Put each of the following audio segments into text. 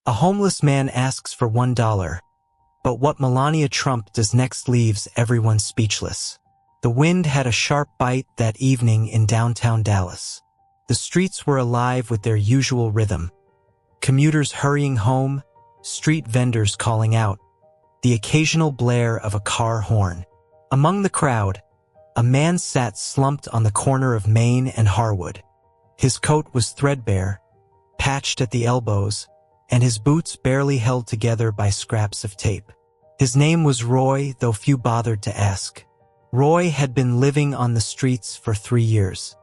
A homeless man asks for $1, but what Melania Trump does next leaves everyone speechless. The wind had a sharp bite that evening in downtown Dallas. The streets were alive with their usual rhythm. Commuters hurrying home, street vendors calling out, the occasional blare of a car horn. Among the crowd, a man sat slumped on the corner of Main and Harwood. His coat was threadbare, patched at the elbows, and his boots barely held together by scraps of tape. His name was Roy, though few bothered to ask. Roy had been living on the streets for 3 years.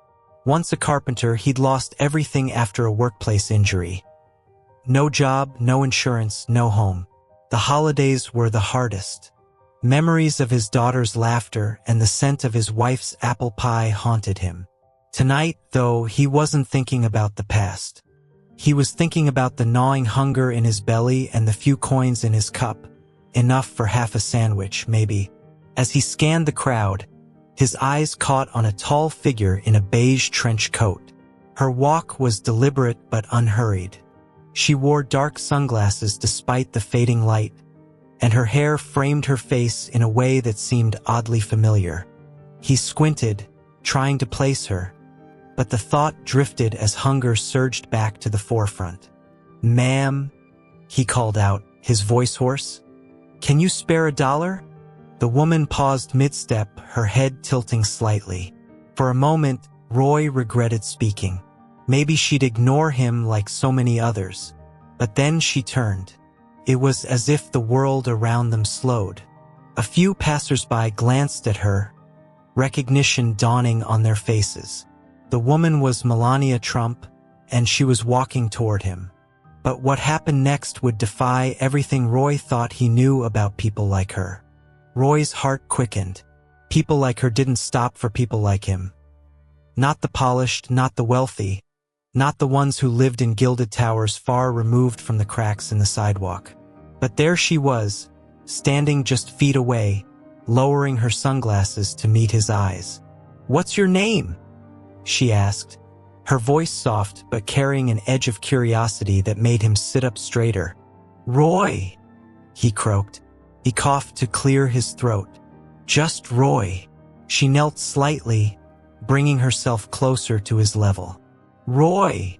Once a carpenter, he'd lost everything after a workplace injury. No job, no insurance, no home. The holidays were the hardest. Memories of his daughter's laughter and the scent of his wife's apple pie haunted him. Tonight, though, he wasn't thinking about the past. He was thinking about the gnawing hunger in his belly and the few coins in his cup, enough for half a sandwich, maybe. As he scanned the crowd, his eyes caught on a tall figure in a beige trench coat. Her walk was deliberate but unhurried. She wore dark sunglasses despite the fading light, and her hair framed her face in a way that seemed oddly familiar. He squinted, trying to place her, but the thought drifted as hunger surged back to the forefront. "Ma'am," he called out, his voice hoarse. "Can you spare $1?" The woman paused mid-step, her head tilting slightly. For a moment, Roy regretted speaking. Maybe she'd ignore him like so many others. But then she turned. It was as if the world around them slowed. A few passersby glanced at her, recognition dawning on their faces. The woman was Melania Trump, and she was walking toward him. But what happened next would defy everything Roy thought he knew about people like her. Roy's heart quickened. People like her didn't stop for people like him. Not the polished, not the wealthy, not the ones who lived in gilded towers far removed from the cracks in the sidewalk. But there she was, standing just feet away, lowering her sunglasses to meet his eyes. "What's your name?" she asked, her voice soft but carrying an edge of curiosity that made him sit up straighter. "Roy," he croaked. He coughed to clear his throat. "Just Roy." She knelt slightly, bringing herself closer to his level. "Roy,"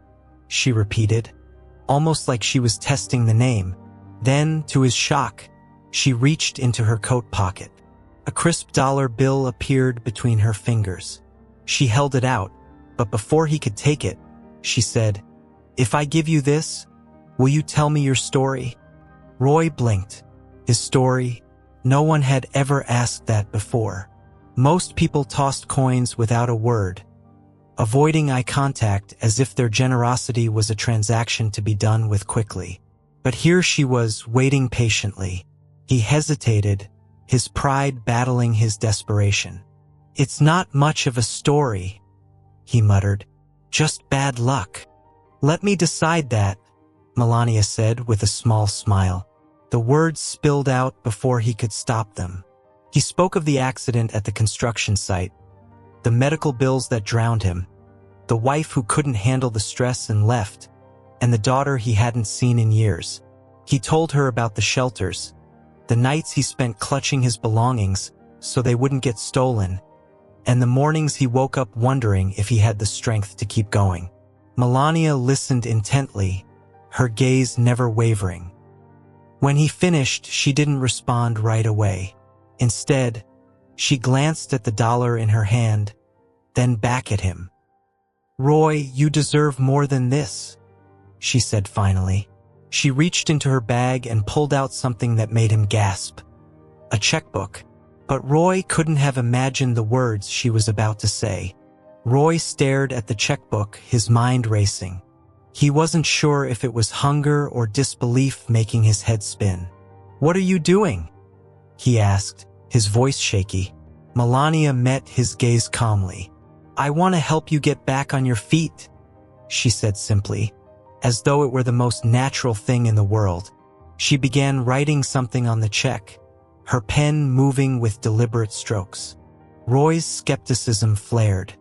she repeated, almost like she was testing the name. Then, to his shock, she reached into her coat pocket. A crisp dollar bill appeared between her fingers. She held it out, but before he could take it, she said, "If I give you this, will you tell me your story?" Roy blinked. His story? No one had ever asked that before. Most people tossed coins without a word, avoiding eye contact as if their generosity was a transaction to be done with quickly. But here she was, waiting patiently. He hesitated, his pride battling his desperation. "It's not much of a story," he muttered. "Just bad luck." "Let me decide that," Melania said with a small smile. The words spilled out before he could stop them. He spoke of the accident at the construction site, the medical bills that drowned him, the wife who couldn't handle the stress and left, and the daughter he hadn't seen in years. He told her about the shelters, the nights he spent clutching his belongings so they wouldn't get stolen, and the mornings he woke up wondering if he had the strength to keep going. Melania listened intently, her gaze never wavering. When he finished, she didn't respond right away. Instead, she glanced at the dollar in her hand, then back at him. "Roy, you deserve more than this," she said finally. She reached into her bag and pulled out something that made him gasp. A checkbook. But Roy couldn't have imagined the words she was about to say. Roy stared at the checkbook, his mind racing. He wasn't sure if it was hunger or disbelief making his head spin. "What are you doing?" he asked, his voice shaky. Melania met his gaze calmly. "I want to help you get back on your feet," she said simply, as though it were the most natural thing in the world. She began writing something on the check, her pen moving with deliberate strokes. Roy's skepticism flared.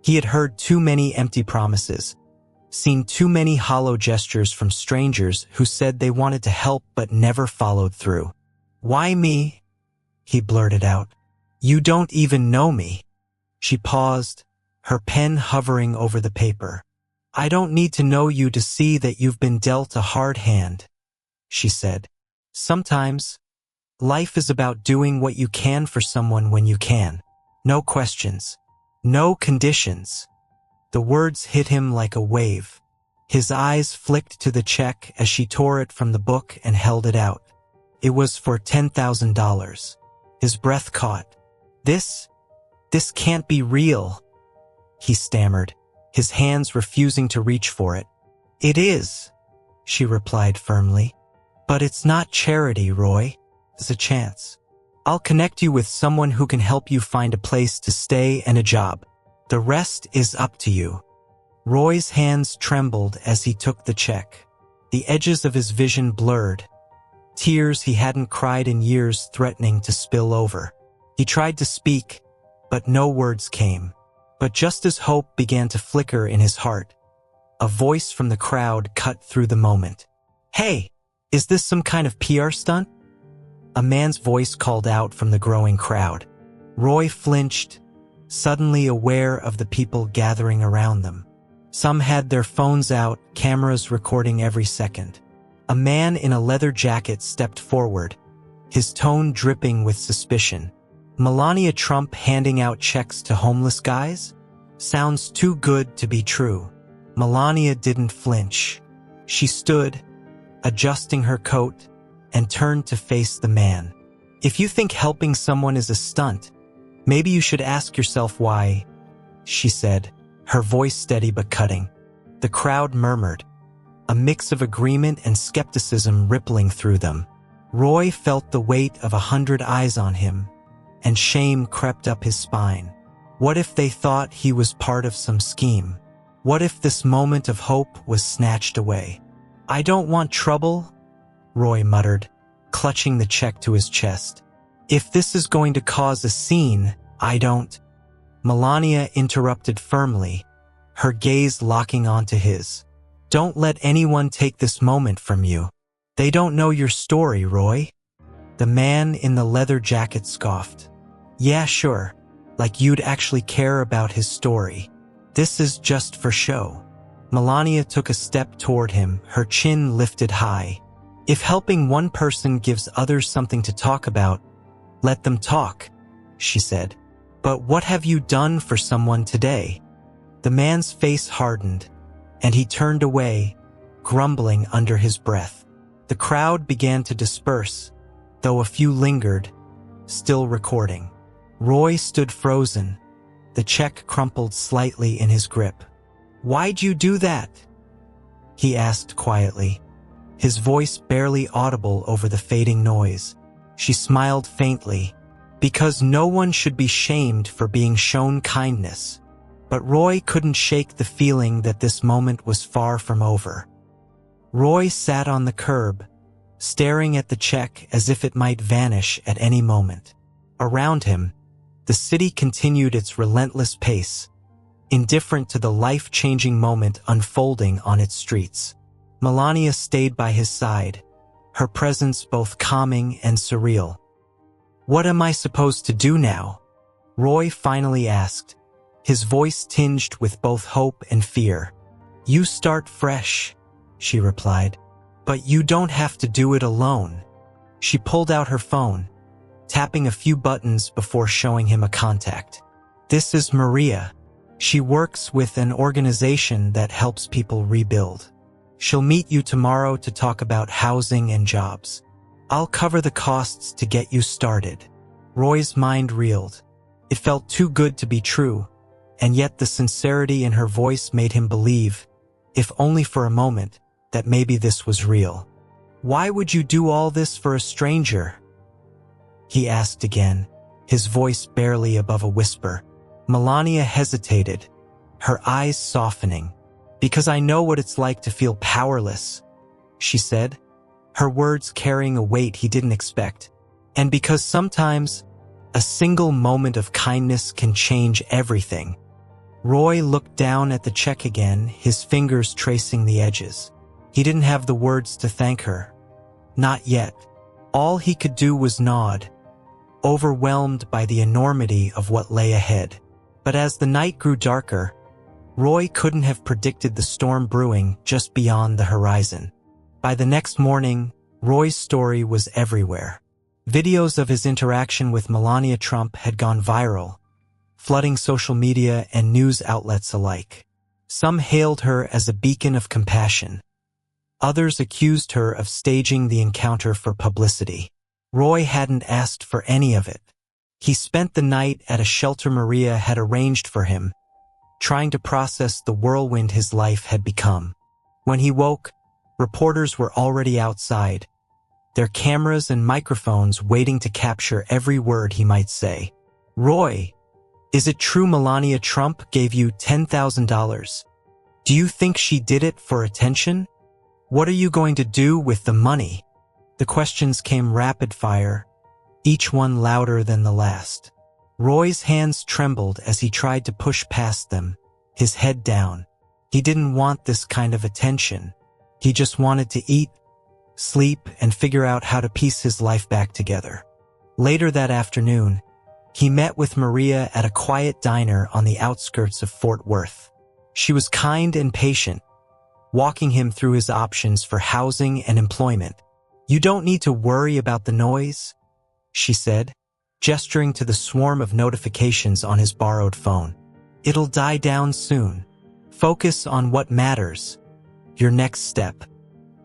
He had heard too many empty promises, seen too many hollow gestures from strangers who said they wanted to help but never followed through. "Why me?" he blurted out. "You don't even know me." She paused, her pen hovering over the paper. "I don't need to know you to see that you've been dealt a hard hand," she said. "Sometimes, life is about doing what you can for someone when you can. No questions. No conditions." The words hit him like a wave. His eyes flicked to the check as she tore it from the book and held it out. It was for $10,000. His breath caught. This can't be real," he stammered, his hands refusing to reach for it. "It is," she replied firmly. "But it's not charity, Roy. There's a chance. I'll connect you with someone who can help you find a place to stay and a job. The rest is up to you." Roy's hands trembled as he took the check. The edges of his vision blurred, tears he hadn't cried in years threatening to spill over. He tried to speak, but no words came. But just as hope began to flicker in his heart, a voice from the crowd cut through the moment. "Hey, is this some kind of PR stunt?" A man's voice called out from the growing crowd. Roy flinched, suddenly aware of the people gathering around them. Some had their phones out, cameras recording every second. A man in a leather jacket stepped forward, his tone dripping with suspicion. "Melania Trump handing out checks to homeless guys? Sounds too good to be true." Melania didn't flinch. She stood, adjusting her coat, and turned to face the man. "If you think helping someone is a stunt, maybe you should ask yourself why," she said, her voice steady but cutting. The crowd murmured, a mix of agreement and skepticism rippling through them. Roy felt the weight of 100 eyes on him, and shame crept up his spine. What if they thought he was part of some scheme? What if this moment of hope was snatched away? "I don't want trouble," Roy muttered, clutching the check to his chest. "If this is going to cause a scene, I don't." Melania interrupted firmly, her gaze locking onto his. "Don't let anyone take this moment from you. They don't know your story, Roy." The man in the leather jacket scoffed. "Yeah, sure. Like you'd actually care about his story. This is just for show." Melania took a step toward him, her chin lifted high. "If helping one person gives others something to talk about, let them talk," she said. "But what have you done for someone today?" The man's face hardened, and he turned away, grumbling under his breath. The crowd began to disperse, though a few lingered, still recording. Roy stood frozen, the check crumpled slightly in his grip. "Why'd you do that?" he asked quietly, his voice barely audible over the fading noise. She smiled faintly. "Because no one should be shamed for being shown kindness." But Roy couldn't shake the feeling that this moment was far from over. Roy sat on the curb, staring at the check as if it might vanish at any moment. Around him, the city continued its relentless pace, indifferent to the life-changing moment unfolding on its streets. Melania stayed by his side, her presence both calming and surreal. "What am I supposed to do now?" Roy finally asked, his voice tinged with both hope and fear. "You start fresh," she replied. "But you don't have to do it alone." She pulled out her phone, tapping a few buttons before showing him a contact. "This is Maria. She works with an organization that helps people rebuild. She'll meet you tomorrow to talk about housing and jobs. I'll cover the costs to get you started." Roy's mind reeled. It felt too good to be true, and yet the sincerity in her voice made him believe, if only for a moment, that maybe this was real. "Why would you do all this for a stranger?" he asked again, his voice barely above a whisper. Melania hesitated, her eyes softening. "Because I know what it's like to feel powerless," she said, her words carrying a weight he didn't expect. "And because sometimes a single moment of kindness can change everything." Roy looked down at the check again, his fingers tracing the edges. He didn't have the words to thank her. Not yet. All he could do was nod, overwhelmed by the enormity of what lay ahead. But as the night grew darker, Roy couldn't have predicted the storm brewing just beyond the horizon. By the next morning, Roy's story was everywhere. Videos of his interaction with Melania Trump had gone viral, flooding social media and news outlets alike. Some hailed her as a beacon of compassion. Others accused her of staging the encounter for publicity. Roy hadn't asked for any of it. He spent the night at a shelter Maria had arranged for him, trying to process the whirlwind his life had become. When he woke, reporters were already outside, their cameras and microphones waiting to capture every word he might say. "Roy, is it true Melania Trump gave you $10,000? Do you think she did it for attention? What are you going to do with the money?" The questions came rapid fire, each one louder than the last. Roy's hands trembled as he tried to push past them, his head down. He didn't want this kind of attention. He just wanted to eat, sleep, and figure out how to piece his life back together. Later that afternoon, he met with Maria at a quiet diner on the outskirts of Fort Worth. She was kind and patient, walking him through his options for housing and employment. "You don't need to worry about the noise," she said, gesturing to the swarm of notifications on his borrowed phone. "It'll die down soon. Focus on what matters. Your next step."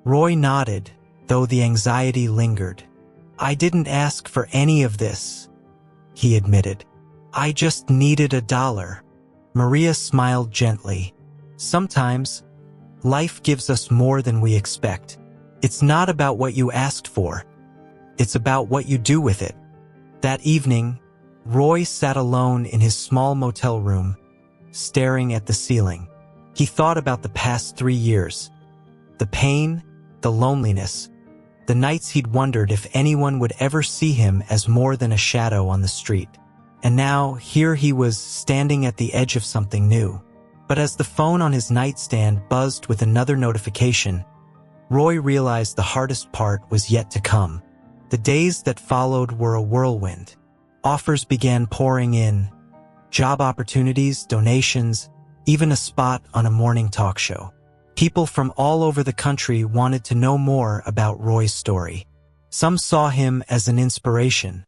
Roy nodded, though the anxiety lingered. "I didn't ask for any of this," he admitted. "I just needed $1. Maria smiled gently. "Sometimes, life gives us more than we expect. It's not about what you asked for. It's about what you do with it." That evening, Roy sat alone in his small motel room, staring at the ceiling. He thought about the past 3 years. The pain, the loneliness, the nights he'd wondered if anyone would ever see him as more than a shadow on the street. And now, here he was standing at the edge of something new. But as the phone on his nightstand buzzed with another notification, Roy realized the hardest part was yet to come. The days that followed were a whirlwind. Offers began pouring in, job opportunities, donations, even a spot on a morning talk show. People from all over the country wanted to know more about Roy's story. Some saw him as an inspiration.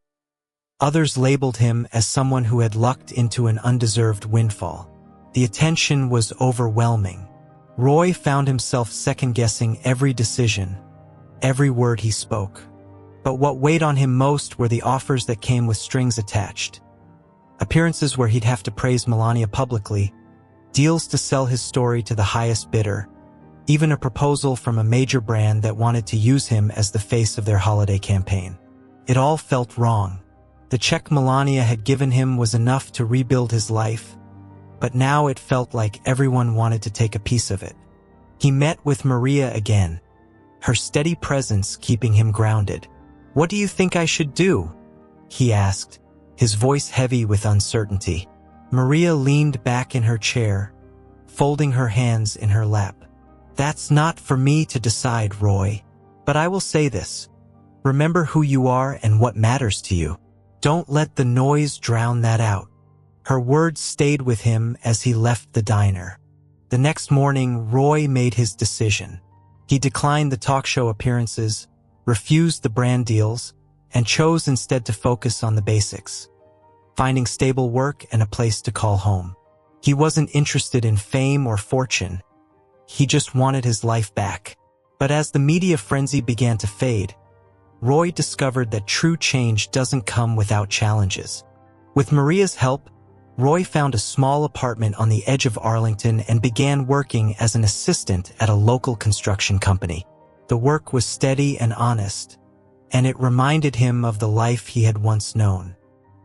Others labeled him as someone who had lucked into an undeserved windfall. The attention was overwhelming. Roy found himself second-guessing every decision, every word he spoke. But what weighed on him most were the offers that came with strings attached. Appearances where he'd have to praise Melania publicly, deals to sell his story to the highest bidder, even a proposal from a major brand that wanted to use him as the face of their holiday campaign. It all felt wrong. The check Melania had given him was enough to rebuild his life, but now it felt like everyone wanted to take a piece of it. He met with Maria again, her steady presence keeping him grounded. "What do you think I should do?" he asked, his voice heavy with uncertainty. Maria leaned back in her chair, folding her hands in her lap. "That's not for me to decide, Roy. But I will say this. Remember who you are and what matters to you. Don't let the noise drown that out." Her words stayed with him as he left the diner. The next morning, Roy made his decision. He declined the talk show appearances, refused the brand deals, and chose instead to focus on the basics, finding stable work and a place to call home. He wasn't interested in fame or fortune. He just wanted his life back. But as the media frenzy began to fade, Roy discovered that true change doesn't come without challenges. With Maria's help, Roy found a small apartment on the edge of Arlington and began working as an assistant at a local construction company. The work was steady and honest, and it reminded him of the life he had once known.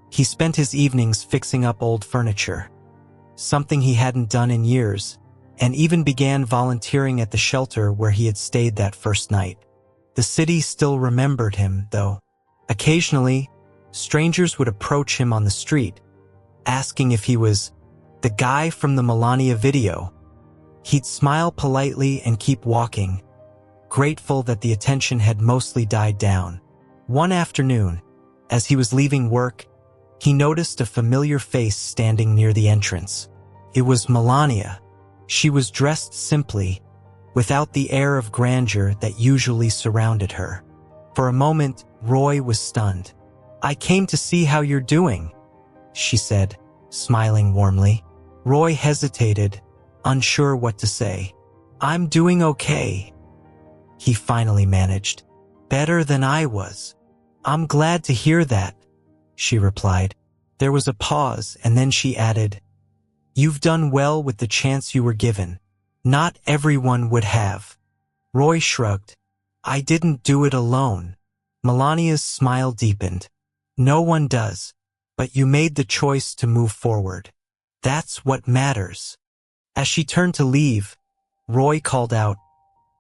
He spent his evenings fixing up old furniture, something he hadn't done in years, and even began volunteering at the shelter where he had stayed that first night. The city still remembered him, though. Occasionally, strangers would approach him on the street, asking if he was The guy from the Melania video. He'd smile politely and keep walking, grateful that the attention had mostly died down. One afternoon, as he was leaving work, he noticed a familiar face standing near the entrance. It was Melania. She was dressed simply, without the air of grandeur that usually surrounded her. For a moment, Roy was stunned. "I came to see how you're doing," she said, smiling warmly. Roy hesitated, unsure what to say. "I'm doing okay," he finally managed. "Better than I was." "I'm glad to hear that," she replied. There was a pause, and then she added, "You've done well with the chance you were given. Not everyone would have." Roy shrugged. "I didn't do it alone." Melania's smile deepened. "No one does, but you made the choice to move forward. That's what matters." As she turned to leave, Roy called out,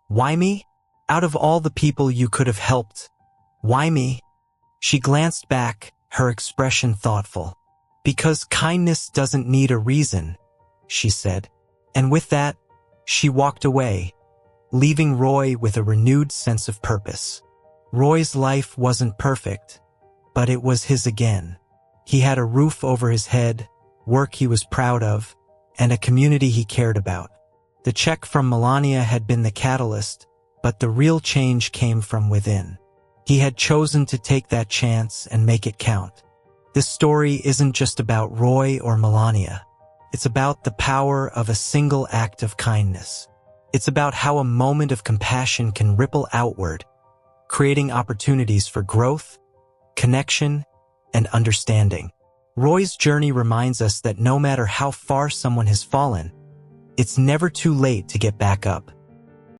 "Why me? Out of all the people you could have helped, why me?" She glanced back, her expression thoughtful. "Because kindness doesn't need a reason," she said. And with that, she walked away, leaving Roy with a renewed sense of purpose. Roy's life wasn't perfect, but it was his again. He had a roof over his head, work he was proud of, and a community he cared about. The check from Melania had been the catalyst, but the real change came from within. He had chosen to take that chance and make it count. This story isn't just about Roy or Melania. It's about the power of a single act of kindness. It's about how a moment of compassion can ripple outward, creating opportunities for growth, connection, and understanding. Roy's journey reminds us that no matter how far someone has fallen, it's never too late to get back up.